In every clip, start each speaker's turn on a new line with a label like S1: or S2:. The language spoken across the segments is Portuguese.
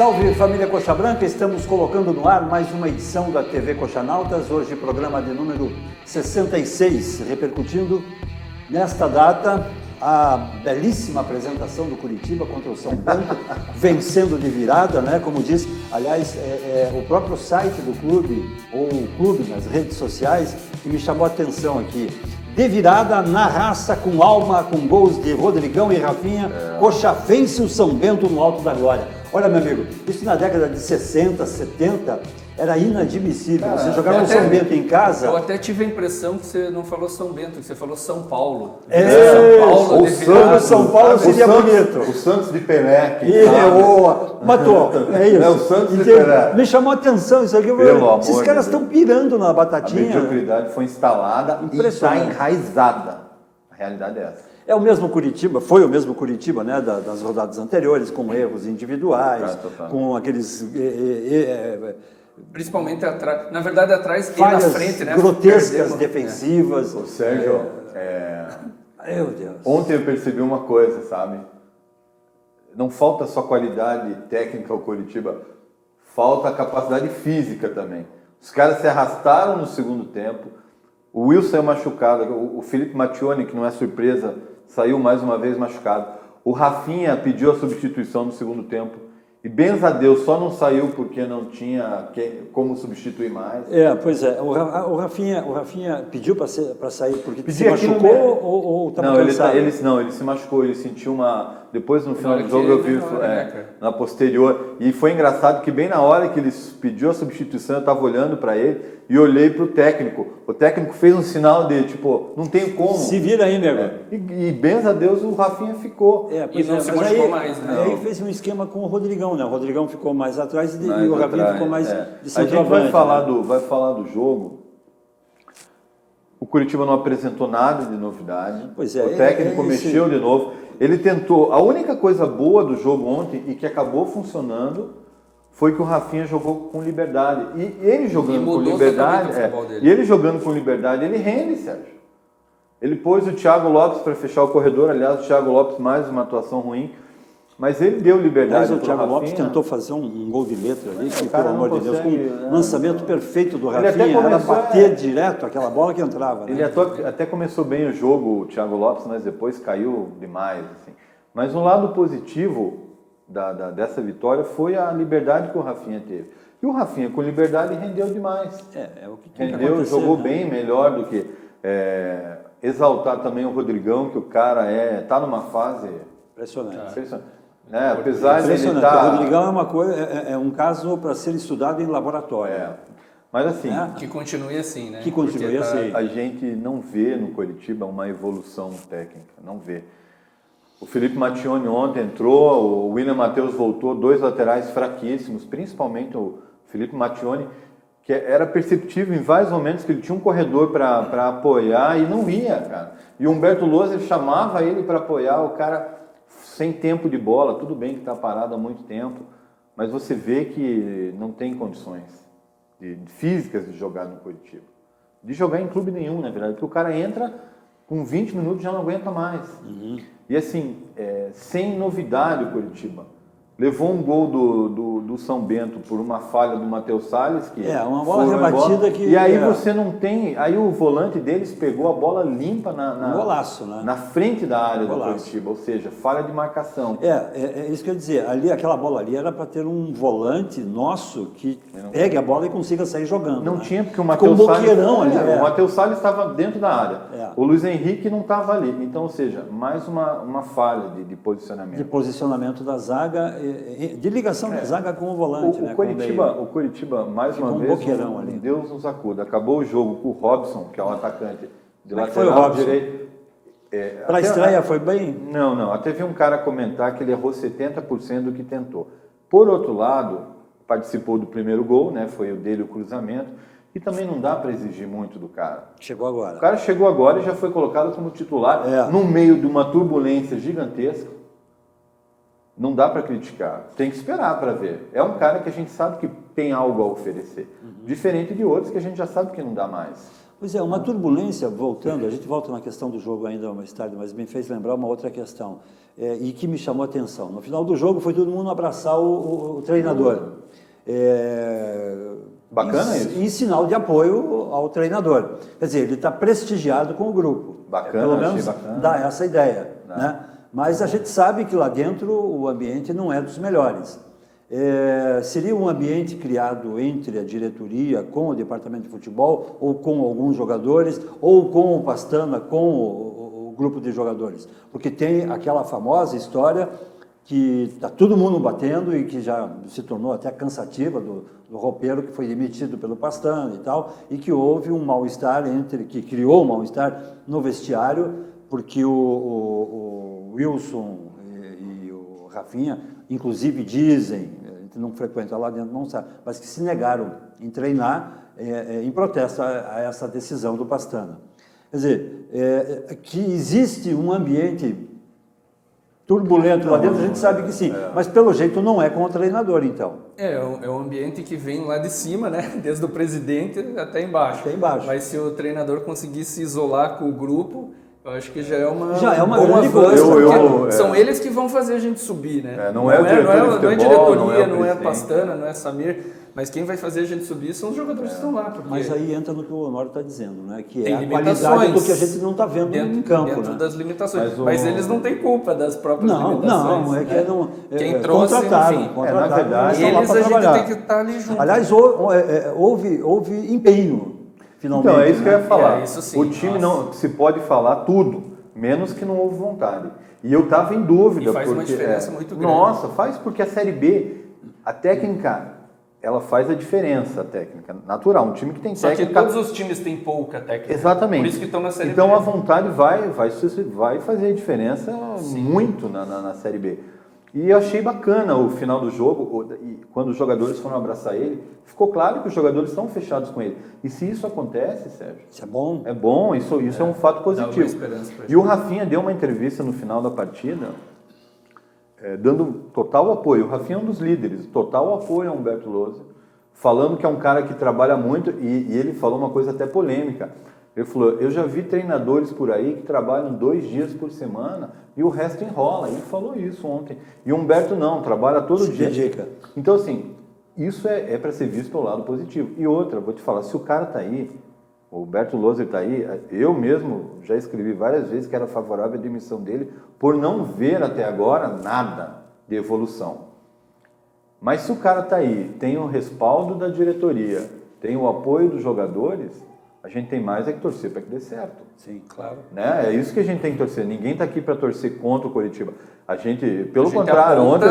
S1: Salve família Coxa Branca, estamos colocando no ar mais uma edição da TV Coxanautas, hoje programa de número 66, repercutindo nesta data a belíssima apresentação do Curitiba contra o São Bento, vencendo de virada, né? Como diz, aliás, o próprio site do clube, ou o clube nas redes sociais, que me chamou a atenção aqui. De virada, na raça, com alma, com gols de Rodrigão e Rafinha, Coxa vence o São Bento no Alto da Glória. Olha, meu amigo, isso na década de 60, 70, era inadmissível. Você jogava no São Bento em casa...
S2: Eu até tive a impressão que você não falou São Bento, que você falou São Paulo.
S1: São
S2: Paulo,
S1: São Paulo seria bonito.
S3: O Santos de Pelé.
S1: Matou, é isso.
S3: É o Santos de Pelé.
S1: Me chamou a atenção isso aqui. Esses caras estão pirando na batatinha.
S3: A mediocridade foi instalada e está enraizada. A realidade é essa.
S1: É o mesmo Curitiba, foi o mesmo Curitiba, né, das rodadas anteriores, com erros individuais, com aqueles...
S2: Principalmente atrás, na verdade atrás e
S1: falhas
S2: na frente, né?
S1: Grotescas defensivas.
S3: O Sérgio,
S1: Meu Deus.
S3: ontem eu percebi uma coisa, sabe? Não falta só qualidade técnica ao Curitiba, falta capacidade física também. Os caras se arrastaram no segundo tempo, o Wilson é machucado, o Felipe Mattioni, que não é surpresa, saiu mais uma vez machucado. O Rafinha pediu a substituição no segundo tempo. E benza a Deus, só não saiu porque não tinha como substituir mais.
S1: Pois é. O Rafinha pediu para sair porque se
S3: Pedia
S1: machucou ou estava cansado?
S3: Ele se machucou, ele sentiu uma... Depois, no final do jogo, eu vi na posterior. E foi engraçado que bem na hora que ele pediu a substituição, eu estava olhando para ele e olhei para o técnico. O técnico fez um sinal de, tipo, não tem como.
S1: Se vira aí, nego.
S3: E benza a Deus, o Rafinha ficou.
S2: E não se machucou mais, né?
S1: Aí fez um esquema com o Rodrigão, né? O Rodrigão ficou mais atrás e o Rafinha ficou mais de centroavante.
S3: A gente vai falar do jogo. O Curitiba não apresentou nada de novidade.
S1: Pois é.
S3: O técnico mexeu de novo. Ele tentou. A única coisa boa do jogo ontem e que acabou funcionando foi que o Rafinha jogou com liberdade. E ele jogando com liberdade. E ele jogando com liberdade, ele rende, Sérgio. Ele pôs o Thiago Lopes para fechar o corredor. Aliás, o Thiago Lopes mais uma atuação ruim. Mas ele deu liberdade.
S1: Mas o Thiago Lopes tentou fazer um gol de letra ali, que, pelo amor de Deus, com um lançamento perfeito do Rafinha, era bater direto aquela bola que entrava. Né?
S3: Ele até começou bem o jogo, o Thiago Lopes, mas depois caiu demais. Assim. Mas um lado positivo dessa vitória foi a liberdade que o Rafinha teve. E o Rafinha, com liberdade, rendeu demais.
S1: É o que tem que
S3: rendeu, jogou
S1: né?
S3: bem, melhor do que... exaltar também o Rodrigão, que o cara está numa fase...
S1: Impressionante.
S3: Apesar de ele
S1: estar... O Rodrigão é uma coisa, é um caso para ser estudado em laboratório.
S3: Mas assim...
S2: Que continue assim, né?
S1: Que continue assim.
S3: A gente não vê no Curitiba uma evolução técnica, não vê. O Felipe Mattioni ontem entrou, o William Matheus voltou, dois laterais fraquíssimos, principalmente o Felipe Mattioni, que era perceptível em vários momentos que ele tinha um corredor para apoiar e não ia, cara. E o Humberto Lousa chamava ele para apoiar, o cara... sem tempo de bola, tudo bem que está parado há muito tempo, mas você vê que não tem condições físicas de jogar no Curitiba. De jogar em clube nenhum, na verdade, porque o cara entra com 20 minutos e já não aguenta mais. E assim, sem novidade o Curitiba. Levou um gol do São Bento por uma falha do Matheus Salles. Que
S1: uma bola rebatida que...
S3: E aí você não tem... Aí o volante deles pegou a bola limpa
S1: golaço, né?
S3: Na frente da área do Curitiba, ou seja, falha de marcação.
S1: É isso que eu ia dizer. Ali, aquela bola ali era para ter um volante nosso que pegue a bola e consiga sair jogando.
S3: Não tinha, porque o
S1: Matheus Salles... ali.
S3: O Matheus Salles estava dentro da área. O Luiz Henrique não estava ali. Então, ou seja, mais uma falha de posicionamento.
S1: De posicionamento da zaga... de ligação da zaga com o volante,
S3: o Curitiba, mais uma vez, Deus nos acuda. Acabou o jogo com o Robson, que é um atacante de lateral direito.
S1: Para a estreia foi bem?
S3: Não. Até vi um cara comentar que ele errou 70% do que tentou. Por outro lado, participou do primeiro gol, né? Foi o dele o cruzamento. E também não dá para exigir muito do cara.
S1: Chegou agora.
S3: O cara chegou agora e já foi colocado como titular no meio de uma turbulência gigantesca. Não dá para criticar, tem que esperar para ver. É um cara que a gente sabe que tem algo a oferecer, diferente de outros que a gente já sabe que não dá mais.
S1: Pois é, uma turbulência, voltando, a gente volta na questão do jogo ainda mais tarde, mas me fez lembrar uma outra questão, e que me chamou a atenção. No final do jogo foi todo mundo abraçar o treinador.
S3: Bacana isso.
S1: Em sinal de apoio ao treinador. Quer dizer, ele está prestigiado com o grupo.
S3: Bacana,
S1: pelo menos
S3: bacana.
S1: dá essa ideia. Né? Mas a gente sabe que lá dentro o ambiente não é dos melhores. Seria um ambiente criado entre a diretoria com o departamento de futebol, ou com alguns jogadores, ou com o Pastana, com o grupo de jogadores. Porque tem aquela famosa história que está todo mundo batendo e que já se tornou até cansativa do roupeiro que foi demitido pelo Pastana e tal, e que houve um mal-estar que criou um mal-estar no vestiário, porque o Wilson e o Rafinha, inclusive dizem, a gente não frequenta lá dentro, não sabe, mas que se negaram em treinar em protesto a essa decisão do Pastana. Quer dizer, que existe um ambiente turbulento lá dentro, a gente sabe que sim, mas pelo jeito não é com o treinador, então.
S2: É um ambiente que vem lá de cima, né? Desde o presidente até embaixo.
S1: Até embaixo.
S2: Mas se o treinador conseguir se isolar com o grupo, eu acho que já é uma
S1: grande coisa.
S2: São eles que vão fazer a gente subir, né?
S3: Não é
S2: diretoria, não é Pastana, não é Samir, mas quem vai fazer a gente subir são os jogadores que estão lá. Porque
S1: mas aí entra no que o Honório está dizendo, né? Que
S2: tem
S1: a qualidade do que a gente não está vendo em campo.
S2: Dentro
S1: né?
S2: das limitações. Mas eles não têm culpa das próprias limitações.
S1: Não, é que não.
S2: Quem trouxe,
S1: contrataram,
S3: na verdade,
S2: eles a gente tem que estar ali junto.
S1: Aliás, houve empenho, finalmente.
S3: Então, é isso que eu ia falar.
S2: Isso sim,
S3: o time não se pode falar tudo, menos que não houve vontade. E eu estava em dúvida.
S2: E faz uma diferença muito grande.
S3: Nossa, faz porque a Série B, a técnica, ela faz a diferença, a técnica. Natural, um time que tem técnica...
S2: Só que todos os times têm pouca técnica.
S3: Exatamente.
S2: Por isso que estão na Série B.
S3: Então a vontade vai fazer a diferença muito na Série B. E eu achei bacana o final do jogo, quando os jogadores foram abraçar ele, ficou claro que os jogadores estão fechados com ele. E se isso acontece, Sérgio...
S1: Isso é bom.
S3: É bom, isso é um fato positivo.
S2: Dá uma esperança pra gente.
S3: E o Rafinha deu uma entrevista no final da partida, dando total apoio. O Rafinha é um dos líderes, total apoio a Humberto Lousa, falando que é um cara que trabalha muito, e ele falou uma coisa até polêmica. Ele falou, eu já vi treinadores por aí que trabalham 2 dias por semana e o resto enrola. Ele falou isso ontem. E o Humberto não, trabalha todo dia.
S1: Dedica.
S3: Então, assim, isso é para ser visto pelo lado positivo. E outra, vou te falar, se o cara está aí, o Humberto Lousa está aí, eu mesmo já escrevi várias vezes que era favorável à demissão dele por não ver até agora nada de evolução. Mas se o cara está aí, tem o respaldo da diretoria, tem o apoio dos jogadores, a gente tem mais que torcer para que dê certo.
S2: Sim, claro.
S3: Né? É isso que a gente tem que torcer. Ninguém está aqui para torcer contra o Coritiba. A gente, pelo contrário, ontem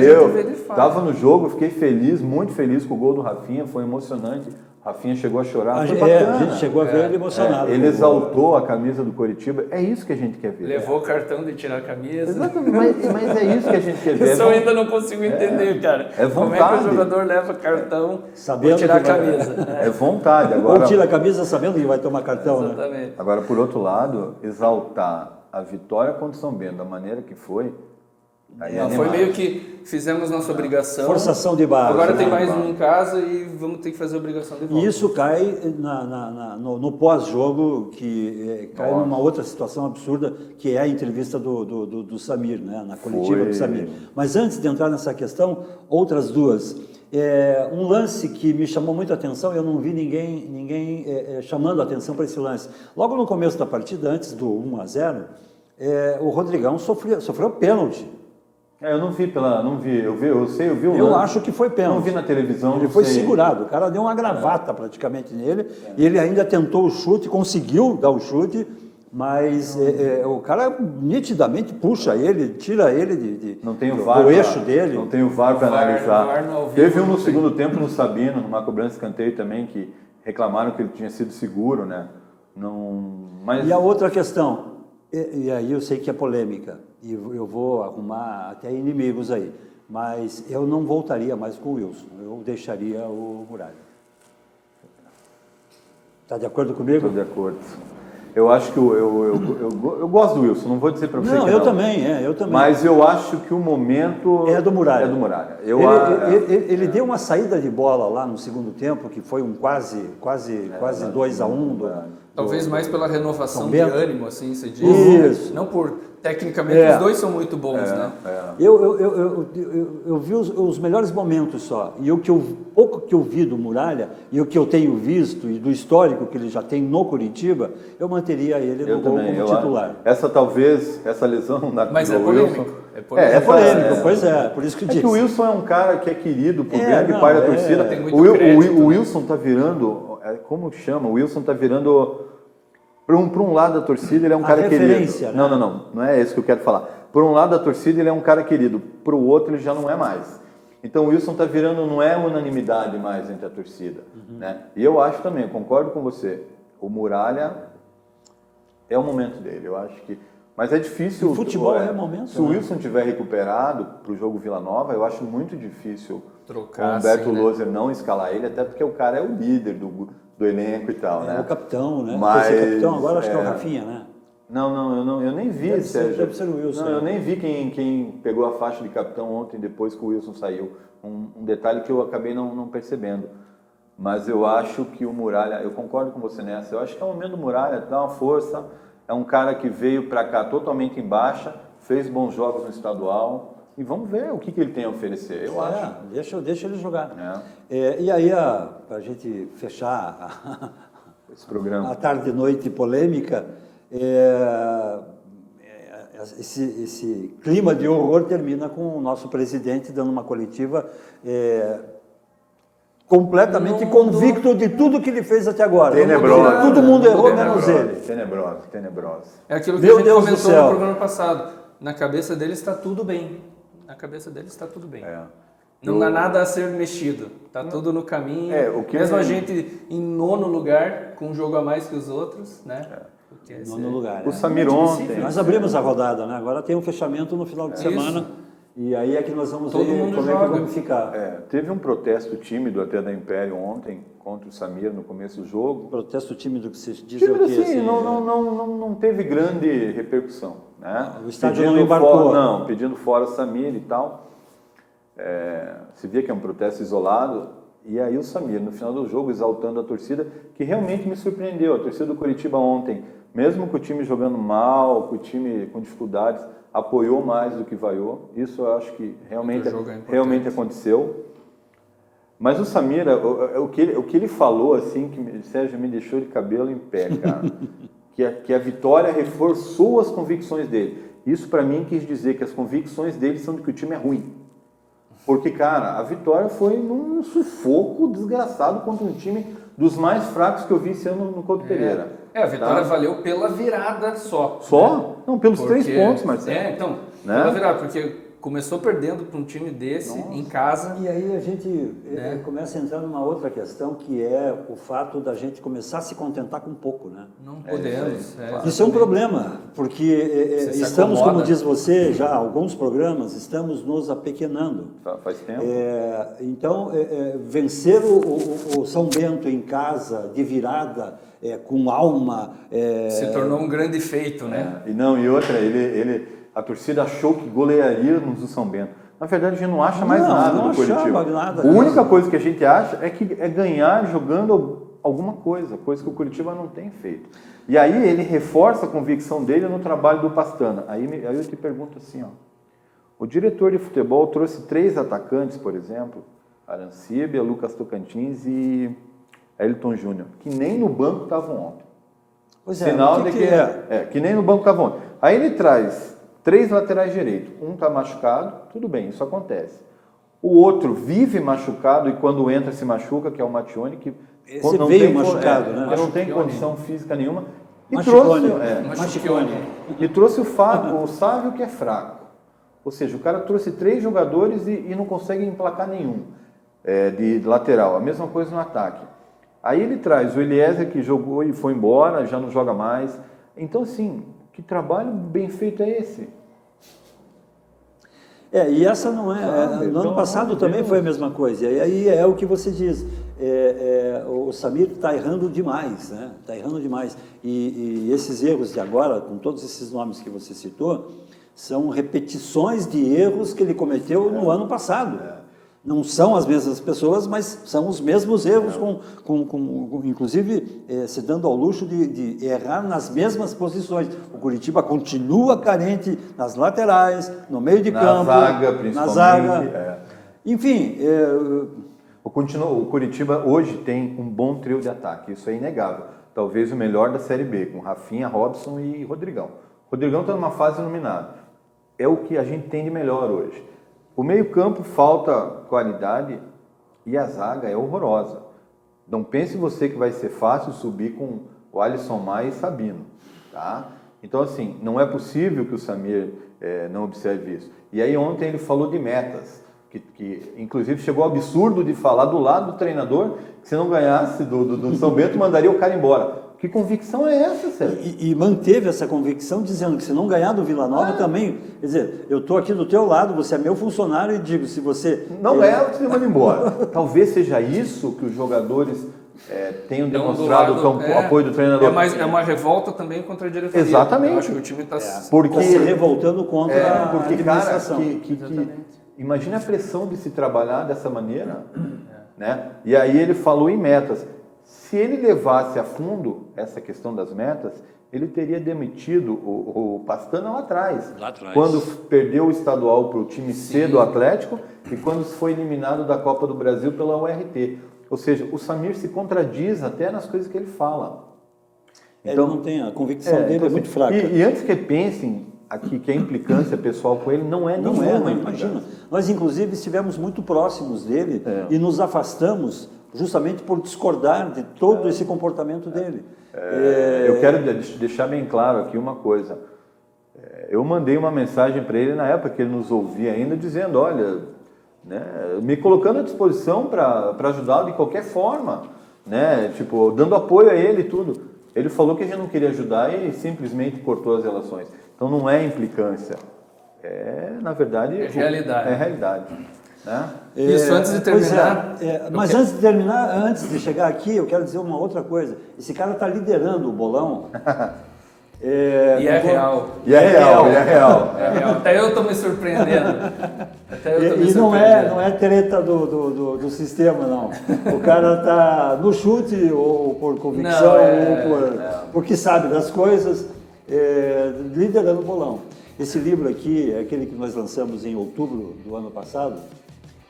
S3: eu estava no jogo, fiquei feliz, muito feliz com o gol do Rafinha, foi emocionante. Rafinha chegou a chorar.
S1: A gente chegou a ver ele emocionado.
S3: Ele exaltou a camisa do Coritiba. É isso que a gente quer ver.
S2: Levou o cartão de tirar a camisa.
S3: Exatamente, mas é isso que a gente quer ver.
S2: Isso eu ainda não consigo entender, cara.
S3: É vontade.
S2: Como é que o jogador leva cartão
S1: sabendo
S2: tirar a camisa?
S3: É vontade. Agora,
S1: ou tira a camisa sabendo que vai tomar cartão,
S2: exatamente.
S1: Né?
S3: Agora, por outro lado, exaltar a vitória contra o São Bento da maneira que foi...
S2: Foi meio que fizemos nossa obrigação.
S1: Forçação de barra.
S2: Agora tem mais um em casa e vamos ter que fazer a obrigação de volta.
S1: E isso cai no pós-jogo, que cai numa outra situação absurda, que é a entrevista do Samir, né? Na coletiva do Samir. Mas antes de entrar nessa questão, outras duas. Um lance que me chamou muito a atenção, eu não vi ninguém chamando a atenção para esse lance. Logo no começo da partida, antes do 1-0, o Rodrigão sofreu pênalti.
S3: Eu não vi eu vi o
S1: Eu
S3: lance.
S1: acho que foi pênalti.
S3: Não vi na televisão.
S1: Ele foi segurado, o cara deu uma gravata praticamente nele, e ele ainda tentou o chute, conseguiu dar o chute, mas o cara nitidamente puxa ele, tira ele
S3: não tem o VAR
S1: do eixo dele.
S3: Não tem o VAR para analisar.
S2: VAR
S3: Teve um no segundo tempo no Sabino, numa cobrança de escanteio também, que reclamaram que ele tinha sido seguro, né? Mas...
S1: E a outra questão, e aí eu sei que é polêmica, e eu vou arrumar até inimigos aí, mas eu não voltaria mais com o Wilson, eu deixaria o Muralha. Está de acordo comigo?
S3: Estou de acordo. Eu acho que eu gosto do Wilson, não vou dizer para você
S1: não,
S3: que
S1: eu
S3: não.
S1: Também.
S3: Mas eu acho que o momento
S1: é do Muralha. Ele deu uma saída de bola lá no segundo tempo, que foi um quase 2-1.
S2: Talvez mais pela renovação de ânimo, assim, você diz.
S1: Isso.
S2: Não por... Tecnicamente, os dois são muito bons, né?
S1: Eu vi os melhores momentos só. E pouco que eu vi do Muralha, e o que eu tenho visto, e do histórico que ele já tem no Curitiba, eu manteria ele no gol como titular.
S3: Essa lesão na
S2: Mas é
S3: polêmico.
S2: Wilson,
S1: é polêmico, pois é, por isso que eu disse.
S3: Que o Wilson é um cara que é querido por grande parte da torcida.
S2: Tem muito crédito,
S3: o Wilson está virando, como chama? O Wilson está virando... Por um lado da torcida, ele é um cara querido.
S1: Né?
S3: Não é isso que eu quero falar. Por um lado da torcida, ele é um cara querido. Por o outro, ele já não é mais. Então, o Wilson está virando, não é unanimidade mais entre a torcida. Né? E eu acho também, eu concordo com você, o Muralha é o momento dele. Eu acho que... Mas é difícil...
S1: O futebol é o momento.
S3: Se o Wilson tiver recuperado para o jogo Vila Nova, eu acho muito difícil
S2: trocar,
S3: o Humberto Loser não escalar ele, até porque o cara é o líder do elenco e tal, né?
S1: É o capitão, né?
S3: Mas,
S1: capitão agora acho que é o Rafinha, né?
S3: Não, eu nem vi, Sérgio.
S1: Deve ser o Wilson.
S3: Não, eu nem vi quem pegou a faixa de capitão ontem, depois que o Wilson saiu. Um detalhe que eu acabei não percebendo. Mas eu acho que o Muralha, eu concordo com você nessa, eu acho que é o momento do Muralha, dá uma força, é um cara que veio para cá totalmente em baixa, fez bons jogos no estadual, e vamos ver o que ele tem a oferecer, eu acho.
S1: Deixa ele jogar. E aí, para a gente fechar
S3: esse programa,
S1: a tarde e noite polêmica, esse clima de horror termina com o nosso presidente dando uma coletiva completamente convicto de tudo que ele fez até agora.
S3: Tenebrosa.
S1: Todo mundo errou, menos ele.
S3: Tenebrosa.
S2: É aquilo que a gente comentou no programa passado. Na cabeça dele está tudo bem. Não há nada a ser mexido. Está tudo no caminho. Mesmo a gente em 9º lugar, com um jogo a mais que os outros, né?
S1: Nono lugar.
S3: O Samir ontem.
S1: Nós abrimos a rodada, né? Agora tem um fechamento no final de semana. E aí é que nós vamos ver como é que vamos ficar.
S3: Teve um protesto tímido até da Império ontem contra o Samir no começo do jogo.
S1: Protesto tímido que se diz
S3: tímido,
S1: o quê?
S3: Assim, não teve grande repercussão. Né?
S1: O estádio não embarcou.
S3: Pedindo fora o Samir e tal. Se via que é um protesto isolado. E aí o Samir, no final do jogo, exaltando a torcida, que realmente me surpreendeu. A torcida do Curitiba ontem, mesmo com o time jogando mal, com o time com dificuldades, apoiou mais do que vaiou. Isso eu acho que realmente aconteceu. Mas o Samir, o que ele falou, assim, que Sérgio me deixou de cabelo em pé, cara. que a vitória reforçou as convicções dele. Isso, para mim, quis dizer que as convicções dele são de que o time é ruim. Porque, cara, a vitória foi num sufoco desgraçado contra um time dos mais fracos que eu vi esse ano no Couto Pereira.
S2: A vitória valeu pela virada só.
S3: Só? Né? Não, pelos 3 pontos, Marcelo.
S2: Então, pela virada, porque começou perdendo para um time desse, em casa.
S1: E aí a gente começa a entrar numa outra questão, que é o fato da gente começar a se contentar com pouco, né?
S2: Não podemos.
S1: Isso é um problema, porque estamos, como diz você, já há alguns programas, estamos nos apequenando.
S3: Faz tempo.
S1: Então, vencer o São Bento em casa, de virada, com alma...
S2: se tornou um grande feito, né?
S3: E outra, a torcida achou que golearia no São Bento. Na verdade, a gente não acha mais nada do Curitiba. A única coisa que a gente acha é ganhar jogando alguma coisa que o Curitiba não tem feito. E aí ele reforça a convicção dele no trabalho do Pastana. Aí eu te pergunto assim, o diretor de futebol trouxe 3 atacantes, por exemplo, Arancibia, Lucas Tocantins e Elton Júnior, que nem no banco estavam ontem.
S1: Pois é,
S3: sinal de que nem no banco estavam ontem. Aí ele traz 3 laterais direitos. Um está machucado, tudo bem, isso acontece. O outro vive machucado e quando entra se machuca, que é o Mattioni, que
S1: não veio machucado, né?
S3: Não tem condição física nenhuma. E trouxe o Sávio, que é fraco. Ou seja, o cara trouxe 3 jogadores e não consegue emplacar nenhum de lateral. A mesma coisa no ataque. Aí ele traz o Eliezer, que jogou e foi embora, já não joga mais. Então, assim, que trabalho bem feito é esse?
S1: E essa não é... no ano passado também foi a mesma coisa. E aí é o que você diz. o Samir está errando demais, né? Está errando demais. E esses erros de agora, com todos esses nomes que você citou, são repetições de erros que ele cometeu no ano passado. Não são as mesmas pessoas, mas são os mesmos erros, inclusive se dando ao luxo de errar nas mesmas posições. O Curitiba continua carente nas laterais, no meio de campo,
S3: zaga, principalmente.
S1: Na zaga. Enfim...
S3: O Curitiba hoje tem um bom trio de ataque, isso é inegável. Talvez o melhor da Série B, com Rafinha, Robson e Rodrigão. Rodrigão está numa fase iluminada. É o que a gente tem de melhor hoje. O meio-campo falta qualidade e a zaga é horrorosa. Não pense você que vai ser fácil subir com o Alisson Maia e Sabino. Tá? Então, assim, não é possível que o Samir não observe isso. E aí ontem ele falou de metas, que inclusive chegou ao absurdo de falar do lado do treinador que se não ganhasse do São Bento, mandaria o cara embora. Que convicção é essa, Sérgio?
S1: E manteve essa convicção dizendo que se não ganhar do Vila Nova também, quer dizer, eu estou aqui do teu lado, você é meu funcionário e digo, se você...
S3: Não ganhar, você manda embora. Talvez seja isso que os jogadores tenham demonstrado o apoio do treinador.
S2: É uma revolta também contra a diretoria.
S3: Exatamente.
S2: Eu acho que o time está
S1: se revoltando contra a administração.
S3: Imagina a pressão de se trabalhar dessa maneira. Né? E aí ele falou em metas. Se ele levasse a fundo essa questão das metas, ele teria demitido o Pastana lá atrás. Quando perdeu o estadual para o time C do Atlético e quando foi eliminado da Copa do Brasil pela URT. Ou seja, o Samir se contradiz até nas coisas que ele fala.
S1: Então, ele não tem, a convicção dele é muito fraca.
S3: E antes que pensem aqui que a implicância pessoal com ele não é nenhuma.
S1: Imagina. Nós, inclusive, estivemos muito próximos dele e nos afastamos justamente por discordar de todo esse comportamento dele.
S3: Eu quero deixar bem claro aqui uma coisa. Eu mandei uma mensagem para ele na época que ele nos ouvia ainda, dizendo, olha, né, me colocando à disposição para ajudá-lo de qualquer forma, né, tipo, dando apoio a ele e tudo. Ele falou que a gente não queria ajudar e simplesmente cortou as relações. Então não é implicância, na verdade...
S2: É realidade.
S3: É realidade. Né?
S2: Isso, antes de terminar...
S1: Mas antes de terminar, antes de chegar aqui, eu quero dizer uma outra coisa. Esse cara está liderando o bolão.
S2: E é real.
S3: E é real.
S2: Até eu estou me surpreendendo.
S1: Não é treta do sistema, não. O cara está no chute, ou por convicção, ou porque sabe das coisas, liderando o bolão. Esse livro aqui é aquele que nós lançamos em outubro do ano passado,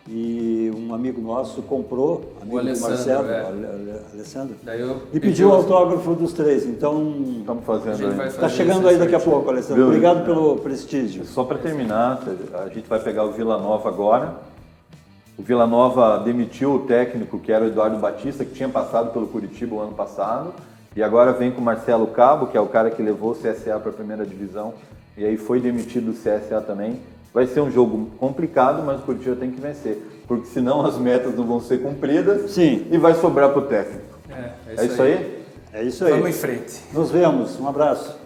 S1: e um amigo nosso comprou, amigo do Marcelo, Alessandro, e pediu o autógrafo dos três. Então,
S3: estamos fazendo.
S1: Está chegando aí daqui a pouco, Alessandro. Obrigado pelo prestígio.
S3: Só para terminar, a gente vai pegar o Vila Nova agora. O Vila Nova demitiu o técnico, que era o Eduardo Batista, que tinha passado pelo Curitiba o ano passado, e agora vem com o Marcelo Cabo, que é o cara que levou o CSA para a primeira divisão, e aí foi demitido do CSA também. Vai ser um jogo complicado, mas o Curitiba tem que vencer, porque senão as metas não vão ser cumpridas.
S1: Sim.
S3: E vai sobrar para o técnico.
S2: É isso aí?
S1: É isso aí.
S2: Vamos em frente.
S1: Nos vemos. Um abraço.